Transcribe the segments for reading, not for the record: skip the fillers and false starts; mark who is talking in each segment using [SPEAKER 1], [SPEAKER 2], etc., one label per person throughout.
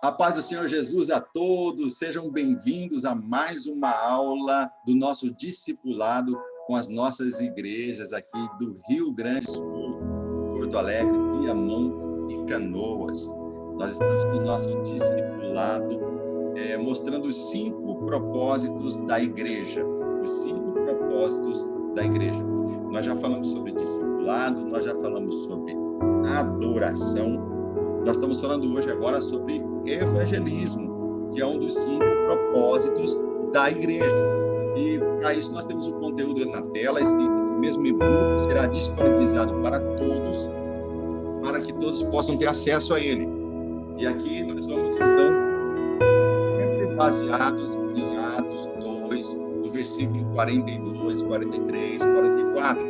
[SPEAKER 1] A paz do Senhor Jesus a todos, sejam bem-vindos a mais uma aula do nosso discipulado com as nossas igrejas aqui do Rio Grande do Sul, Porto Alegre, Viamão e Canoas. Nós estamos no nosso discipulado mostrando os 5 propósitos da igreja, os 5 propósitos da igreja. Nós já falamos sobre discipulado, nós já falamos sobre adoração. Nós estamos falando hoje agora sobre evangelismo, que é um dos 5 propósitos da igreja. E para isso nós temos o conteúdo na tela, esse mesmo e-book será disponibilizado para todos, para que todos possam ter acesso a ele. E aqui nós vamos, então, sempre baseados em Atos 2, do versículo 42, 43, 44.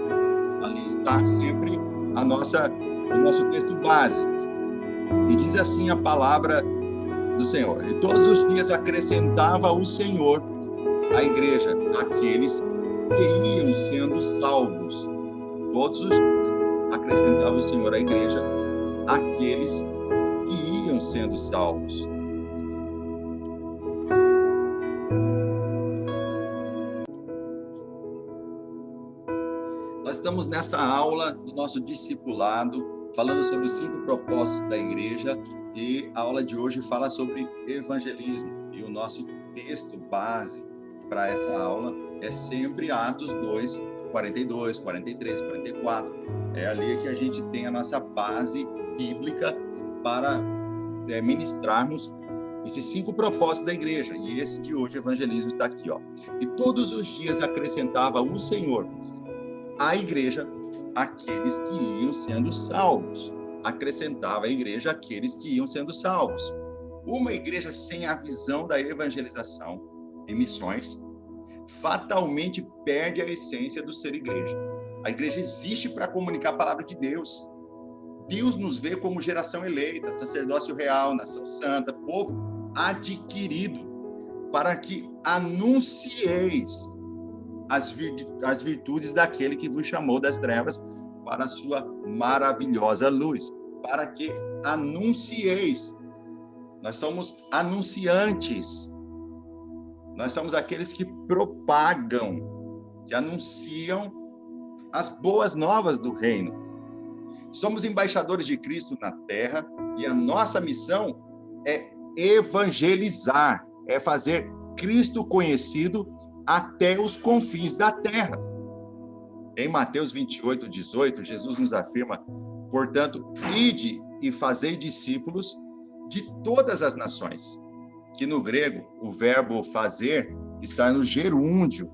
[SPEAKER 1] Ali está sempre o nosso texto base. E diz assim a palavra do Senhor: e todos os dias acrescentava o Senhor à igreja aqueles que iam sendo salvos. Todos os dias acrescentava o Senhor à igreja aqueles que iam sendo salvos. Nós estamos nessa aula do nosso discipulado, falando sobre os 5 propósitos da igreja, e a aula de hoje fala sobre evangelismo. E o nosso texto base para essa aula é sempre Atos 2, 42, 43, 44. É ali que a gente tem a nossa base bíblica para ministrarmos esses 5 propósitos da igreja. E esse de hoje, evangelismo, está aqui, ó. E todos os dias acrescentava o Senhor à igreja aqueles que iam sendo salvos. Acrescentava a igreja aqueles que iam sendo salvos. Uma igreja sem a visão da evangelização e missões fatalmente perde a essência do ser igreja. A igreja existe para comunicar a palavra de Deus. Deus nos vê como geração eleita, sacerdócio real, nação santa, povo adquirido, para que anuncieis as virtudes daquele que vos chamou das trevas para a sua maravilhosa luz, para que anuncieis. Nós somos anunciantes. Nós somos aqueles que propagam, que anunciam as boas novas do reino. Somos embaixadores de Cristo na terra e a nossa missão é evangelizar, é fazer Cristo conhecido até os confins da terra. Em Mateus 28, 18, Jesus nos afirma: portanto, ide e fazei discípulos de todas as nações. Que no grego, o verbo fazer está no gerúndio,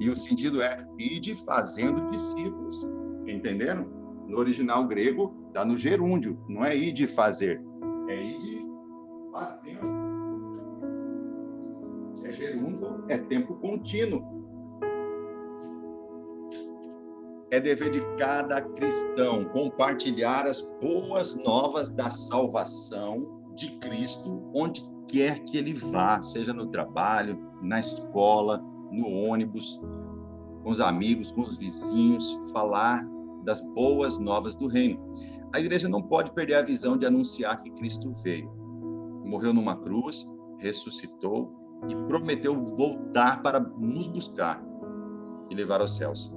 [SPEAKER 1] e o sentido é ide fazendo discípulos. Entenderam? No original grego, está no gerúndio, não é ide fazer, é ide fazendo. É gerúndio, é tempo contínuo. É dever de cada cristão compartilhar as boas novas da salvação de Cristo onde quer que ele vá, seja no trabalho, na escola, no ônibus, com os amigos, com os vizinhos, falar das boas novas do reino. A igreja não pode perder a visão de anunciar que Cristo veio, morreu numa cruz, ressuscitou e prometeu voltar para nos buscar e levar aos céus.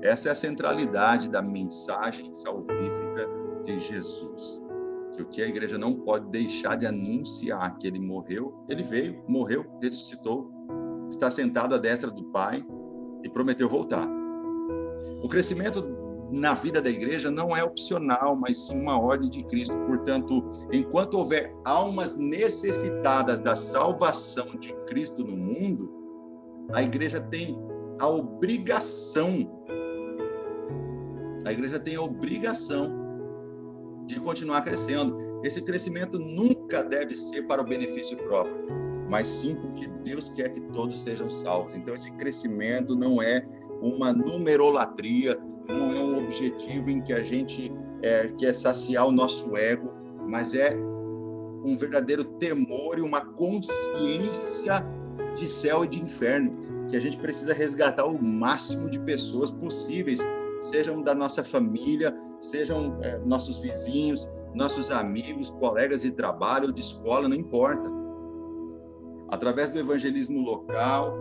[SPEAKER 1] Essa é a centralidade da mensagem salvífica de Jesus. Que o que a igreja não pode deixar de anunciar que ele morreu, ele veio, morreu, ressuscitou, está sentado à destra do Pai e prometeu voltar. O crescimento na vida da igreja não é opcional, mas sim uma ordem de Cristo. Portanto, enquanto houver almas necessitadas da salvação de Cristo no mundo, a igreja tem a obrigação de continuar crescendo. Esse crescimento nunca deve ser para o benefício próprio, mas sim porque Deus quer que todos sejam salvos. Então, esse crescimento não é uma numerolatria, não é um objetivo em que a gente quer saciar o nosso ego, mas é um verdadeiro temor e uma consciência de céu e de inferno, que a gente precisa resgatar o máximo de pessoas possíveis, sejam da nossa família, sejam nossos vizinhos, nossos amigos, colegas de trabalho ou de escola, não importa. Através do evangelismo local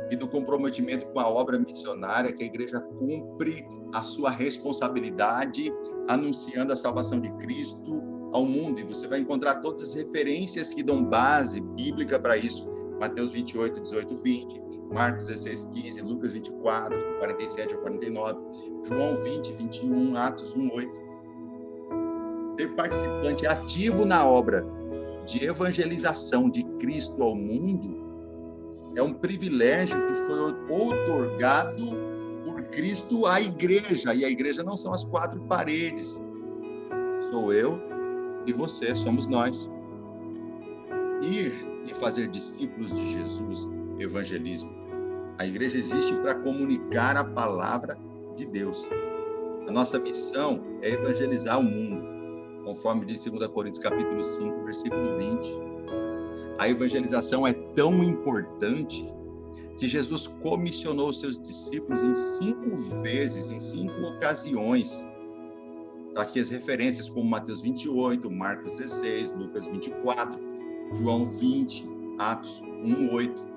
[SPEAKER 1] e do comprometimento com a obra missionária, que a igreja cumpre a sua responsabilidade, anunciando a salvação de Cristo ao mundo. E você vai encontrar todas as referências que dão base bíblica para isso. Mateus 28, 18, 20, Marcos 16, 15, Lucas 24, 47 ao 49, João 20, 21, Atos 1, 8. Ser participante ativo na obra de evangelização de Cristo ao mundo é um privilégio que foi outorgado por Cristo à igreja. E a igreja não são as quatro paredes. Sou eu e você, somos nós. Ir e fazer discípulos de Jesus, evangelismo. A igreja existe para comunicar a palavra de Deus. A nossa missão é evangelizar o mundo, conforme diz 2 Coríntios capítulo 5, versículo 20. A evangelização é tão importante que Jesus comissionou os seus discípulos em 5 vezes, em 5 ocasiões. Tá aqui as referências como Mateus 28, Marcos 16, Lucas 24, João 20, Atos 1, 8.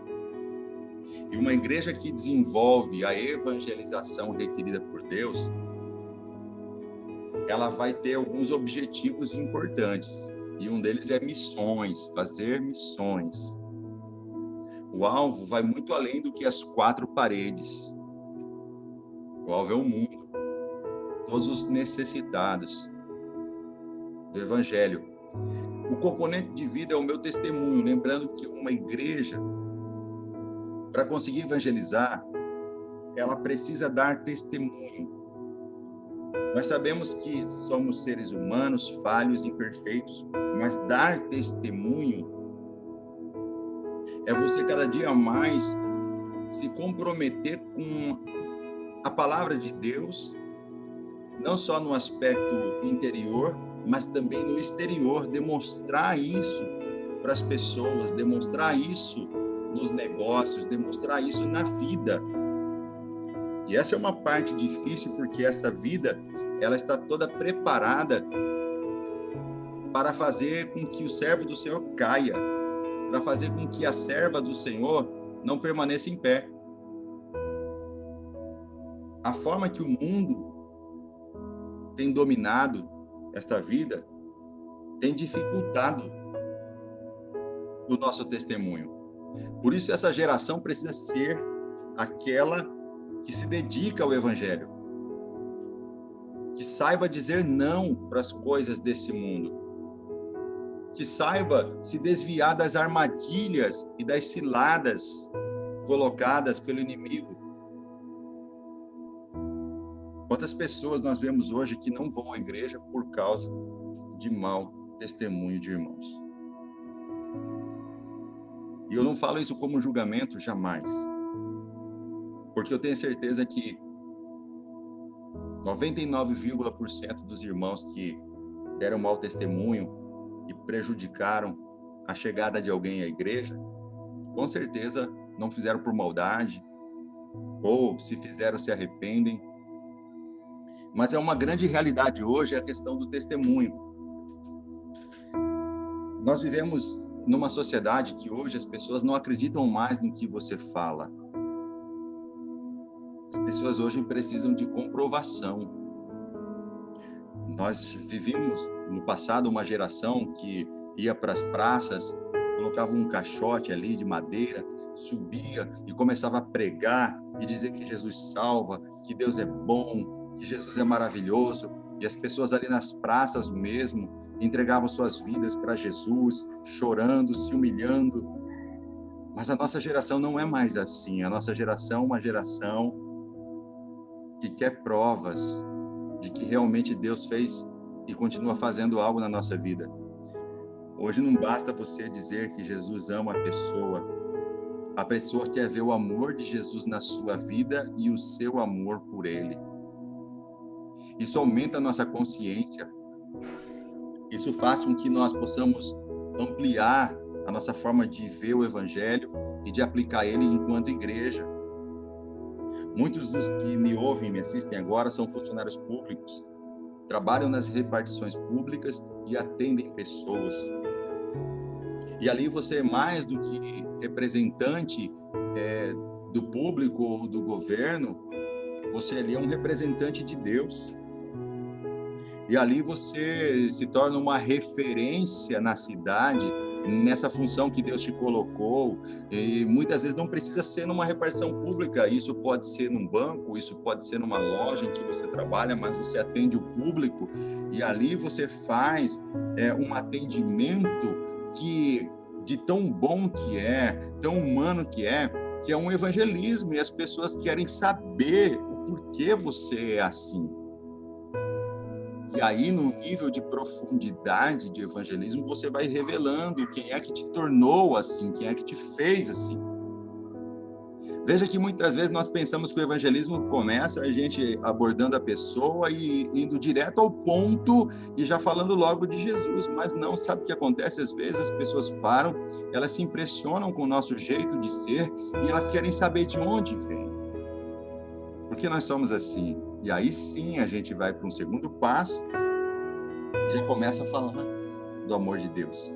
[SPEAKER 1] E uma igreja que desenvolve a evangelização requerida por Deus, ela vai ter alguns objetivos importantes. E um deles é missões, fazer missões. O alvo vai muito além do que as 4 paredes. O alvo é o mundo, todos os necessitados do evangelho. O componente de vida é o meu testemunho, lembrando que uma igreja, para conseguir evangelizar, ela precisa dar testemunho. Nós sabemos que somos seres humanos, falhos, imperfeitos, mas dar testemunho é você cada dia mais se comprometer com a palavra de Deus, não só no aspecto interior, mas também no exterior, demonstrar isso para as pessoas, demonstrar isso nos negócios, demonstrar isso na vida. E essa é uma parte difícil, porque essa vida, ela está toda preparada para fazer com que o servo do Senhor caia, para fazer com que a serva do Senhor não permaneça em pé. A forma que o mundo tem dominado esta vida tem dificultado o nosso testemunho. Por isso, essa geração precisa ser aquela que se dedica ao evangelho, que saiba dizer não para as coisas desse mundo, que saiba se desviar das armadilhas e das ciladas colocadas pelo inimigo. Quantas pessoas nós vemos hoje que não vão à igreja por causa de mau testemunho de irmãos? E eu não falo isso como julgamento, jamais. Porque eu tenho certeza que 99,% dos irmãos que deram mau testemunho e prejudicaram a chegada de alguém à igreja, com certeza não fizeram por maldade, ou se fizeram, se arrependem. Mas é uma grande realidade hoje a questão do testemunho. Nós vivemos numa sociedade que hoje as pessoas não acreditam mais no que você fala. As pessoas hoje precisam de comprovação. Nós vivimos no passado uma geração que ia para as praças, colocava um caixote ali de madeira, subia e começava a pregar e dizer que Jesus salva, que Deus é bom, que Jesus é maravilhoso. E as pessoas ali nas praças mesmo entregavam suas vidas para Jesus, chorando, se humilhando. Mas a nossa geração não é mais assim. A nossa geração é uma geração que quer provas de que realmente Deus fez e continua fazendo algo na nossa vida. Hoje não basta você dizer que Jesus ama a pessoa quer ver o amor de Jesus na sua vida e o seu amor por ele. Isso aumenta a nossa consciência. Isso faz com que nós possamos ampliar a nossa forma de ver o evangelho e de aplicar ele enquanto igreja. Muitos dos que me ouvem e me assistem agora são funcionários públicos. trabalham nas repartições públicas e atendem pessoas. E ali você é mais do que representante do público ou do governo, você ali é um representante de Deus. E ali você se torna uma referência na cidade, nessa função que Deus te colocou. E muitas vezes não precisa ser numa repartição pública, isso pode ser num banco, isso pode ser numa loja em que você trabalha, mas você atende o público e ali você faz um atendimento que, de tão bom que é, tão humano que é um evangelismo, e as pessoas querem saber o porquê você é assim. E aí, no nível de profundidade de evangelismo, você vai revelando quem é que te tornou assim, quem é que te fez assim. Veja que muitas vezes nós pensamos que o evangelismo começa a gente abordando a pessoa e indo direto ao ponto e já falando logo de Jesus, mas não, sabe o que acontece? Às vezes as pessoas param, elas se impressionam com o nosso jeito de ser e elas querem saber de onde vem. Por que nós somos assim? E aí sim a gente vai para um segundo passo e já começa a falar do amor de Deus.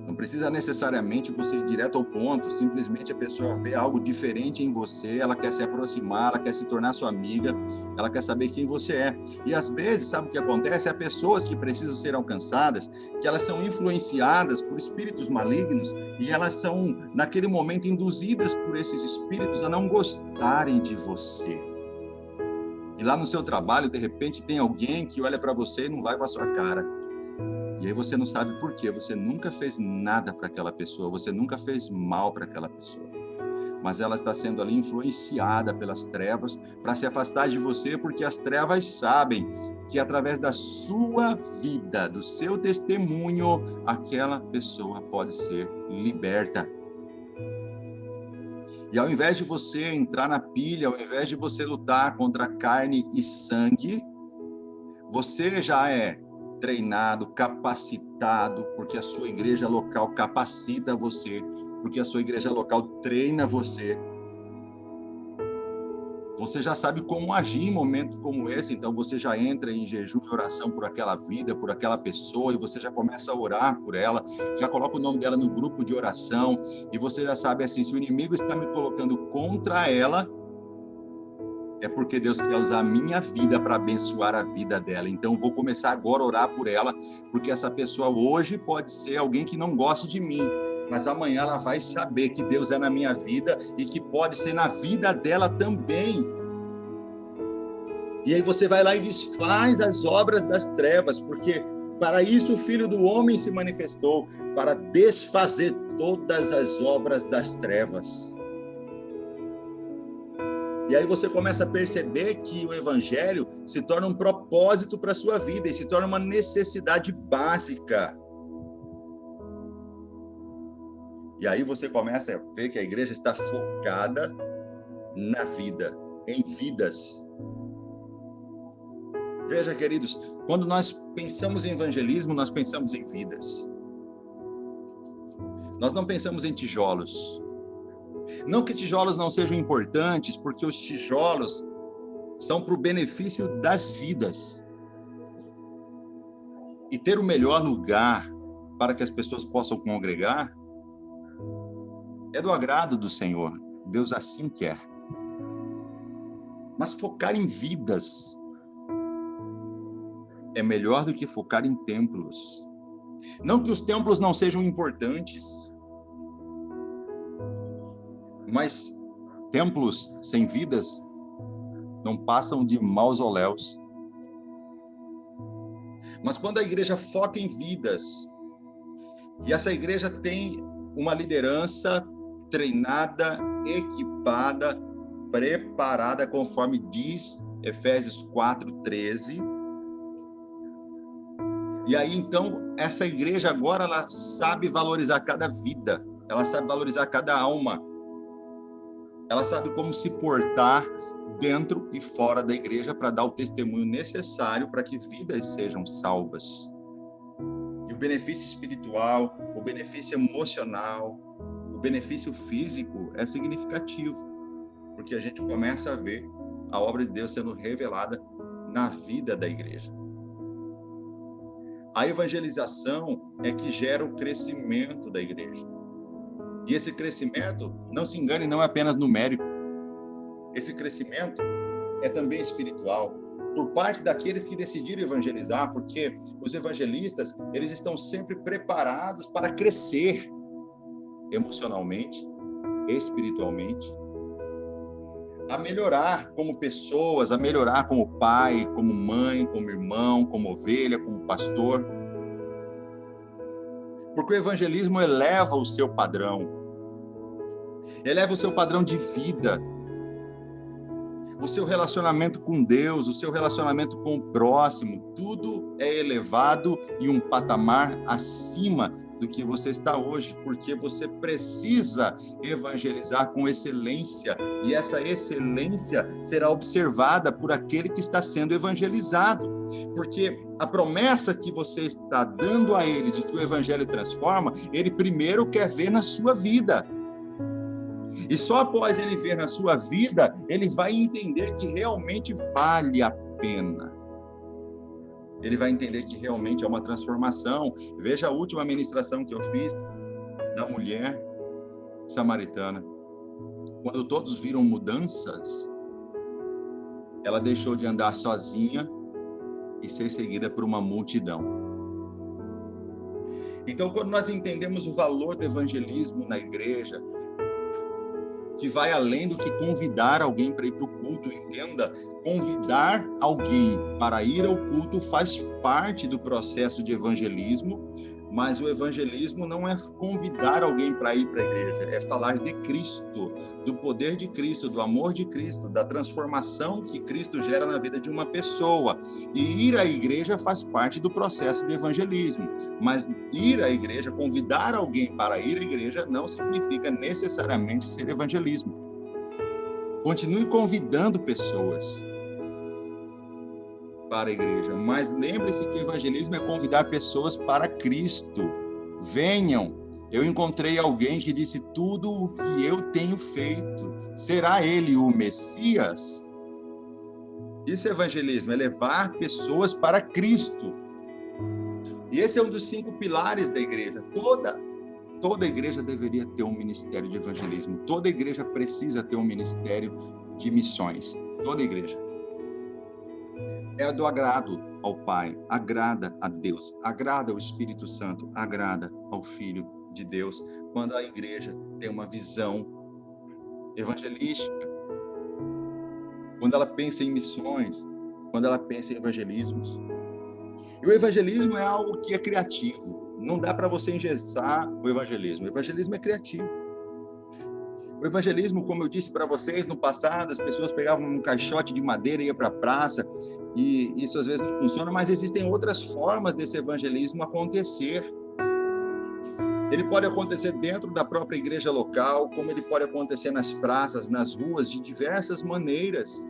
[SPEAKER 1] Não precisa necessariamente você ir direto ao ponto, simplesmente a pessoa vê algo diferente em você, ela quer se aproximar, ela quer se tornar sua amiga, ela quer saber quem você é. E às vezes, sabe o que acontece? Há pessoas que precisam ser alcançadas, que elas são influenciadas por espíritos malignos e elas são, naquele momento, induzidas por esses espíritos a não gostarem de você. E lá no seu trabalho, de repente, tem alguém que olha para você e não vai com a sua cara. E aí você não sabe por quê. Você nunca fez nada para aquela pessoa, você nunca fez mal para aquela pessoa. Mas ela está sendo ali influenciada pelas trevas para se afastar de você, porque as trevas sabem que através da sua vida, do seu testemunho, aquela pessoa pode ser liberta. E ao invés de você entrar na pilha, ao invés de você lutar contra carne e sangue, você já é treinado, capacitado, porque a sua igreja local capacita você, porque a sua igreja local treina você. Você já sabe como agir em momentos como esse, então você já entra em jejum e oração por aquela vida, por aquela pessoa, e você já começa a orar por ela, já coloca o nome dela no grupo de oração, e você já sabe assim, se o inimigo está me colocando contra ela, é porque Deus quer usar a minha vida para abençoar a vida dela. Então, vou começar agora a orar por ela, porque essa pessoa hoje pode ser alguém que não goste de mim, mas amanhã ela vai saber que Deus é na minha vida e que pode ser na vida dela também. E aí você vai lá e desfaz as obras das trevas, porque para isso o Filho do Homem se manifestou, para desfazer todas as obras das trevas. E aí você começa a perceber que o evangelho se torna um propósito para a sua vida e se torna uma necessidade básica. E aí você começa a ver que a igreja está focada na vida, em vidas. Veja, queridos, quando nós pensamos em evangelismo, nós pensamos em vidas. Nós não pensamos em tijolos. Não que tijolos não sejam importantes, porque os tijolos são para o benefício das vidas. E ter o melhor lugar para que as pessoas possam congregar é do agrado do Senhor. Deus assim quer. Mas focar em vidas é melhor do que focar em templos. Não que os templos não sejam importantes, mas templos sem vidas não passam de mausoléus. Mas quando a igreja foca em vidas, e essa igreja tem uma liderança treinada, equipada, preparada, conforme diz Efésios 4:13. E aí, então, essa igreja agora, ela sabe valorizar cada vida, ela sabe valorizar cada alma, ela sabe como se portar dentro e fora da igreja para dar o testemunho necessário para que vidas sejam salvas. E o benefício espiritual, o benefício emocional, o benefício físico é significativo, porque a gente começa a ver a obra de Deus sendo revelada na vida da igreja. A evangelização é que gera o crescimento da igreja. E esse crescimento, não se engane, não é apenas numérico. Esse crescimento é também espiritual, por parte daqueles que decidiram evangelizar, porque os evangelistas, eles estão sempre preparados para crescer emocionalmente, espiritualmente, a melhorar como pessoas, a melhorar como pai, como mãe, como irmão, como ovelha, como pastor. Porque o evangelismo eleva o seu padrão, eleva o seu padrão de vida, o seu relacionamento com Deus, o seu relacionamento com o próximo, tudo é elevado em um patamar acima do que você está hoje, porque você precisa evangelizar com excelência, e essa excelência será observada por aquele que está sendo evangelizado, porque a promessa que você está dando a ele de que o evangelho transforma, ele primeiro quer ver na sua vida. E só após ele ver na sua vida, ele vai entender que realmente vale a pena. Ele vai entender que realmente é uma transformação. Veja a última ministração que eu fiz da mulher samaritana. Quando todos viram mudanças, ela deixou de andar sozinha e ser seguida por uma multidão. Então, quando nós entendemos o valor do evangelismo na igreja, que vai além do que convidar alguém para ir para o culto, entenda, convidar alguém para ir ao culto faz parte do processo de evangelismo, mas o evangelismo não é convidar alguém para ir para a igreja, é falar de Cristo, do poder de Cristo, do amor de Cristo, da transformação que Cristo gera na vida de uma pessoa. E ir à igreja faz parte do processo de evangelismo, mas ir à igreja, convidar alguém para ir à igreja, não significa necessariamente ser evangelismo. Continue convidando pessoas para a igreja, mas lembre-se que o evangelismo é convidar pessoas para Cristo. Venham. Eu encontrei alguém que disse: tudo o que eu tenho feito. Será ele o Messias? Isso é evangelismo, é levar pessoas para Cristo. E esse é um dos 5 pilares da igreja. Toda igreja deveria ter um ministério de evangelismo. Toda igreja precisa ter um ministério de missões. Toda igreja. É do agrado ao Pai, agrada a Deus, agrada ao Espírito Santo, agrada ao Filho de Deus, quando a igreja tem uma visão evangelística, quando ela pensa em missões, quando ela pensa em evangelismos. E o evangelismo é algo que é criativo, não dá para você engessar o evangelismo é criativo. O evangelismo, como eu disse para vocês no passado, as pessoas pegavam um caixote de madeira e iam para a praça, e isso às vezes não funciona, mas existem outras formas desse evangelismo acontecer. Ele pode acontecer dentro da própria igreja local, como ele pode acontecer nas praças, nas ruas, de diversas maneiras.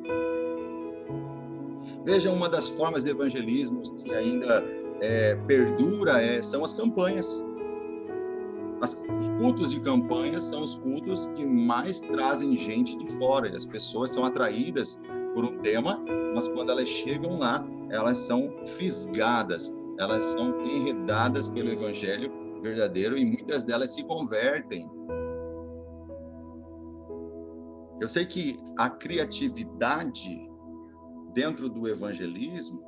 [SPEAKER 1] Veja, uma das formas de evangelismo que ainda perdura são as campanhas. Os cultos de campanha são os cultos que mais trazem gente de fora, e as pessoas são atraídas por um tema, mas quando elas chegam lá, elas são fisgadas, elas são enredadas pelo evangelho verdadeiro e muitas delas se convertem. Eu sei que a criatividade dentro do evangelismo,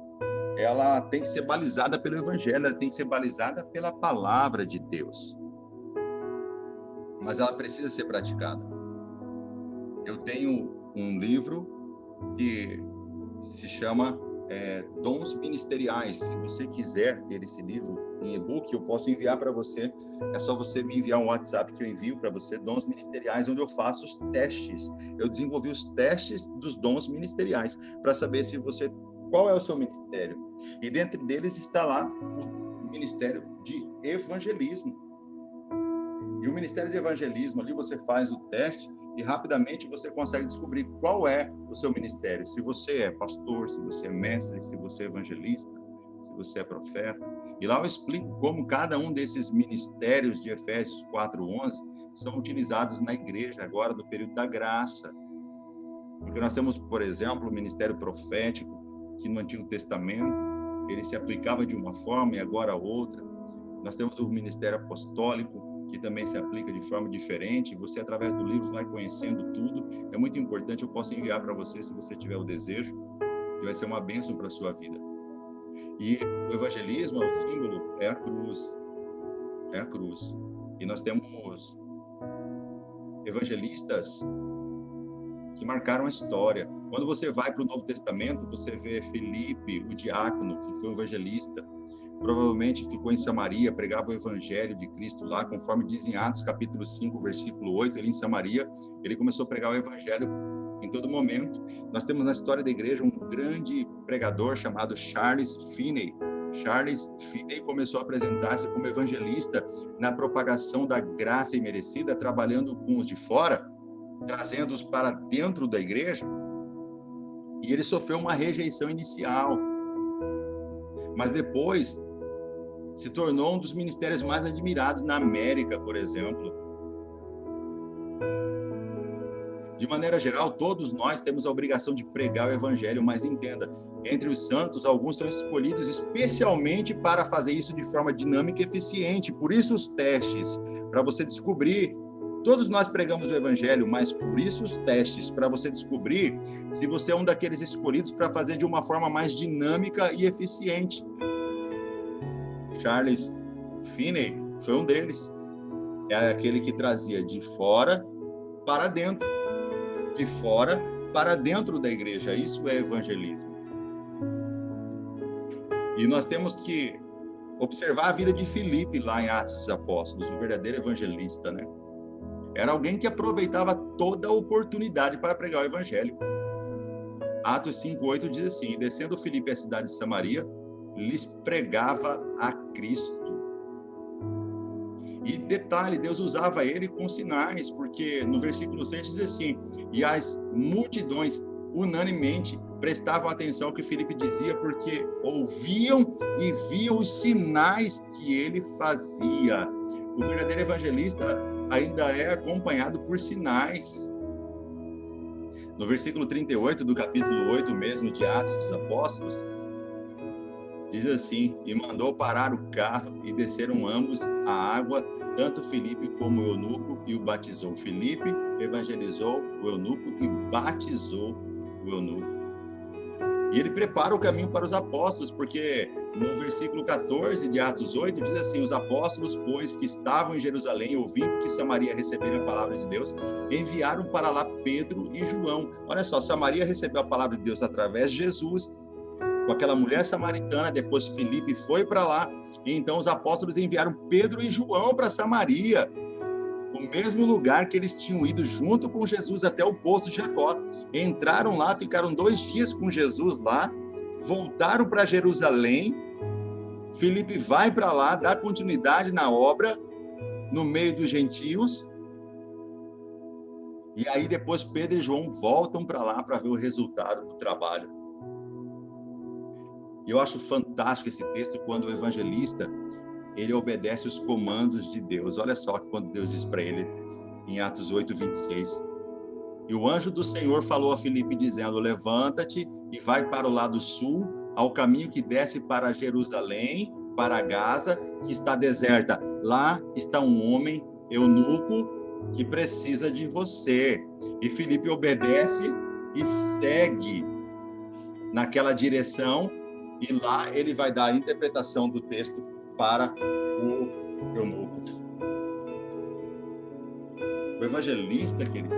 [SPEAKER 1] ela tem que ser balizada pelo evangelho, ela tem que ser balizada pela palavra de Deus. Mas ela precisa ser praticada. Eu tenho um livro que se chama Dons Ministeriais. Se você quiser ter esse livro em e-book, eu posso enviar para você. É só você me enviar um WhatsApp que eu envio para você, Dons Ministeriais, onde eu faço os testes. Eu desenvolvi os testes dos dons ministeriais para saber qual é o seu ministério. E dentro deles está lá o ministério de evangelismo. E o Ministério de Evangelismo, ali você faz o teste e rapidamente você consegue descobrir qual é o seu ministério. Se você é pastor, se você é mestre, se você é evangelista, se você é profeta. E lá eu explico como cada um desses ministérios de Efésios 4:11 são utilizados na igreja agora do período da graça. Porque nós temos, por exemplo, o ministério profético, que no Antigo Testamento ele se aplicava de uma forma e agora outra. Nós temos o ministério apostólico, que também se aplica de forma diferente. Você, através do livro, vai conhecendo tudo. É muito importante, eu posso enviar para você, se você tiver o desejo, que vai ser uma bênção para a sua vida. E o evangelismo, o símbolo, é a cruz. É a cruz. E nós temos evangelistas que marcaram a história. Quando você vai para o Novo Testamento, você vê Filipe, o diácono, que foi um evangelista. Provavelmente ficou em Samaria, pregava o evangelho de Cristo lá, conforme diz em Atos capítulo 5, versículo 8, ele em Samaria, ele começou a pregar o evangelho em todo momento. Nós temos na história da igreja um grande pregador chamado Charles Finney. Charles Finney começou a apresentar-se como evangelista na propagação da graça imerecida, trabalhando com os de fora, trazendo-os para dentro da igreja, e ele sofreu uma rejeição inicial. Mas depois se tornou um dos ministérios mais admirados na América, por exemplo. De maneira geral, todos nós temos a obrigação de pregar o evangelho, mas entenda, entre os santos, alguns são escolhidos especialmente para fazer isso de forma dinâmica e eficiente. Por isso os testes, para você descobrir. Todos nós pregamos o evangelho, mas por isso os testes, para você descobrir se você é um daqueles escolhidos para fazer de uma forma mais dinâmica e eficiente. Charles Finney foi um deles. É aquele que trazia de fora para dentro. De fora para dentro da igreja. Isso é evangelismo. E nós temos que observar a vida de Filipe lá em Atos dos Apóstolos, um verdadeiro evangelista, né? Era alguém que aproveitava toda a oportunidade para pregar o evangelho. Atos 5:8 diz assim: descendo Filipe à cidade de Samaria, lhes pregava a Cristo. E detalhe, Deus usava ele com sinais, porque no versículo 6 diz assim: e as multidões unanimemente prestavam atenção ao que Filipe dizia, porque ouviam e viam os sinais que ele fazia. O verdadeiro evangelista ainda é acompanhado por sinais. No versículo 38 do capítulo 8 mesmo de Atos dos Apóstolos, diz assim: e mandou parar o carro e desceram ambos a água, tanto Filipe como o eunuco, e o batizou. Filipe evangelizou o eunuco e batizou o eunuco. E ele prepara o caminho para os apóstolos, porque no versículo 14 de Atos 8 diz assim: os apóstolos, pois, que estavam em Jerusalém, ouvindo que Samaria recebera a palavra de Deus, enviaram para lá Pedro e João. Olha só, Samaria recebeu a palavra de Deus através de Jesus, com aquela mulher samaritana. Depois Filipe foi para lá, e então os apóstolos enviaram Pedro e João para Samaria, o mesmo lugar que eles tinham ido junto com Jesus até o poço de Jacó. Entraram lá, ficaram 2 dias com Jesus lá, voltaram para Jerusalém. Filipe vai para lá, dá continuidade na obra no meio dos gentios, e aí depois Pedro e João voltam para lá para ver o resultado do trabalho. E eu acho fantástico esse texto quando o evangelista ele obedece os comandos de Deus. Olha só quando Deus diz para ele em Atos 8:26. E o anjo do Senhor falou a Filipe dizendo: levanta-te e vai para o lado sul, ao caminho que desce para Jerusalém, para Gaza, que está deserta. Lá está um homem eunuco que precisa de você. E Filipe obedece e segue naquela direção, e lá ele vai dar a interpretação do texto para o eunuco. O evangelista, querido,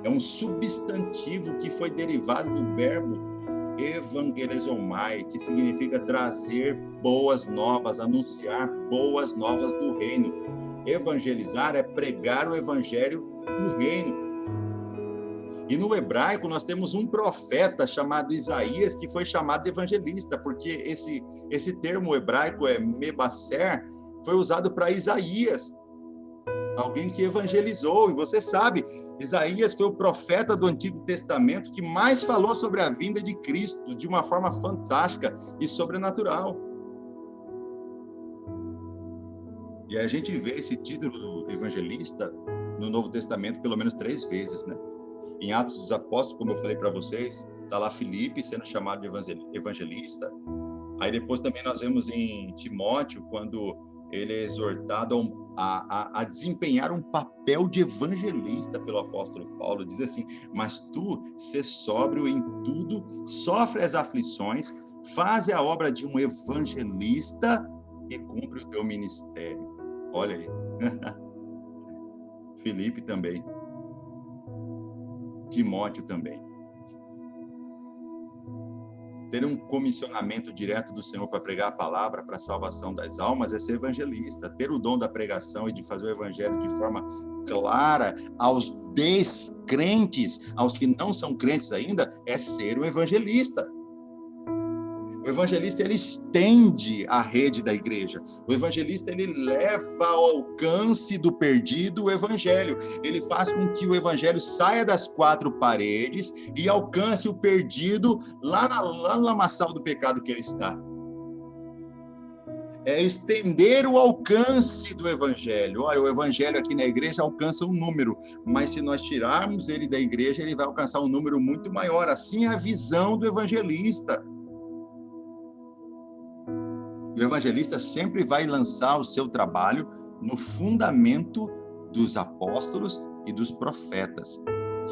[SPEAKER 1] é um substantivo que foi derivado do verbo evangelizomai, que significa trazer boas novas, anunciar boas novas do reino. Evangelizar é pregar o evangelho do reino. E no hebraico nós temos um profeta chamado Isaías, que foi chamado de evangelista, porque esse termo hebraico mebaser, foi usado para Isaías, alguém que evangelizou. E você sabe, Isaías foi o profeta do Antigo Testamento que mais falou sobre a vinda de Cristo de uma forma fantástica e sobrenatural. E a gente vê esse título do evangelista no Novo Testamento pelo menos 3 vezes, né? Em Atos dos Apóstolos, como eu falei para vocês, Está lá Filipe sendo chamado de evangelista. Aí depois também nós vemos em Timóteo, quando ele é exortado a desempenhar um papel de evangelista pelo apóstolo Paulo. Diz assim: mas tu, sê sóbrio em tudo, sofre as aflições, faz a obra de um evangelista e cumpre o teu ministério. Olha aí. Filipe também. Timóteo também. Ter um comissionamento direto do Senhor para pregar a palavra para a salvação das almas é ser evangelista. Ter o dom da pregação e de fazer o evangelho de forma clara aos descrentes, aos que não são crentes ainda, é ser um evangelista. O evangelista, ele estende a rede da igreja. O evangelista, ele leva ao alcance do perdido o evangelho. Ele faz com que o evangelho saia das quatro paredes e alcance o perdido lá no lamaçal do pecado que ele está. É estender o alcance do evangelho. Olha, o evangelho aqui na igreja alcança um número, mas se nós tirarmos ele da igreja, ele vai alcançar um número muito maior. Assim é a visão do evangelista. O evangelista sempre vai lançar o seu trabalho no fundamento dos apóstolos e dos profetas,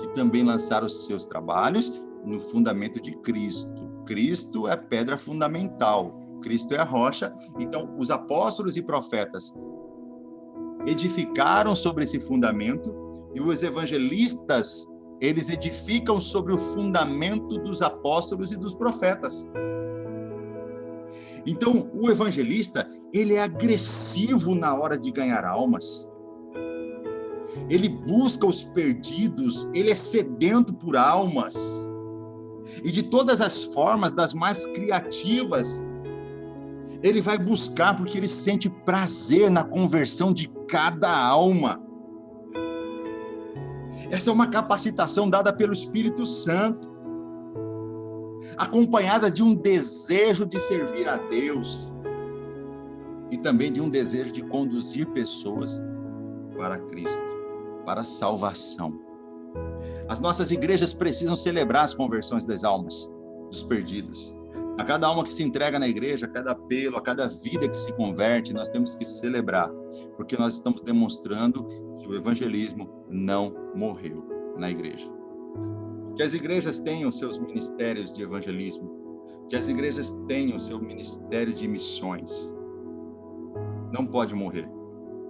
[SPEAKER 1] que também lançaram os seus trabalhos no fundamento de Cristo. Cristo é a pedra fundamental, Cristo é a rocha. Então, os apóstolos e profetas edificaram sobre esse fundamento e os evangelistas, eles edificam sobre o fundamento dos apóstolos e dos profetas. Então, o evangelista, ele é agressivo na hora de ganhar almas. Ele busca os perdidos, ele é sedento por almas. E de todas as formas, das mais criativas, ele vai buscar porque ele sente prazer na conversão de cada alma. Essa é uma capacitação dada pelo Espírito Santo, acompanhada de um desejo de servir a Deus e também de um desejo de conduzir pessoas para Cristo, para a salvação. As nossas igrejas precisam celebrar as conversões das almas, dos perdidos. A cada alma que se entrega na igreja, a cada apelo, a cada vida que se converte, nós temos que celebrar, porque nós estamos demonstrando que o evangelismo não morreu na igreja. Que as igrejas tenham seus ministérios de evangelismo, que as igrejas tenham seu ministério de missões. Não pode morrer.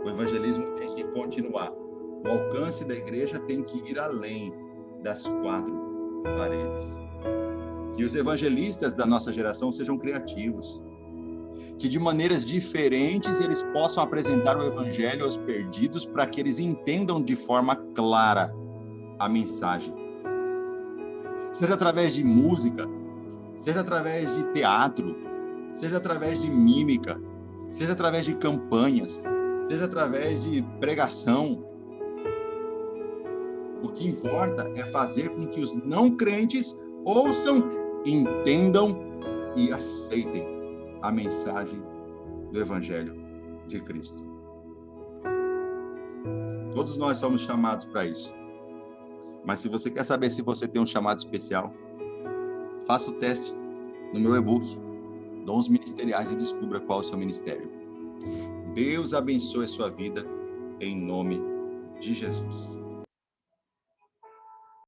[SPEAKER 1] O evangelismo tem que continuar. O alcance da igreja tem que ir além das quatro paredes. Que os evangelistas da nossa geração sejam criativos. Que de maneiras diferentes eles possam apresentar o evangelho aos perdidos para que eles entendam de forma clara a mensagem. Seja através de música, seja através de teatro, seja através de mímica, seja através de campanhas, seja através de pregação. O que importa é fazer com que os não crentes ouçam, entendam e aceitem a mensagem do Evangelho de Cristo. Todos nós somos chamados para isso. Mas se você quer saber se você tem um chamado especial, faça o teste no meu e-book, Dons Ministeriais, e descubra qual é o seu ministério. Deus abençoe a sua vida, em nome de Jesus.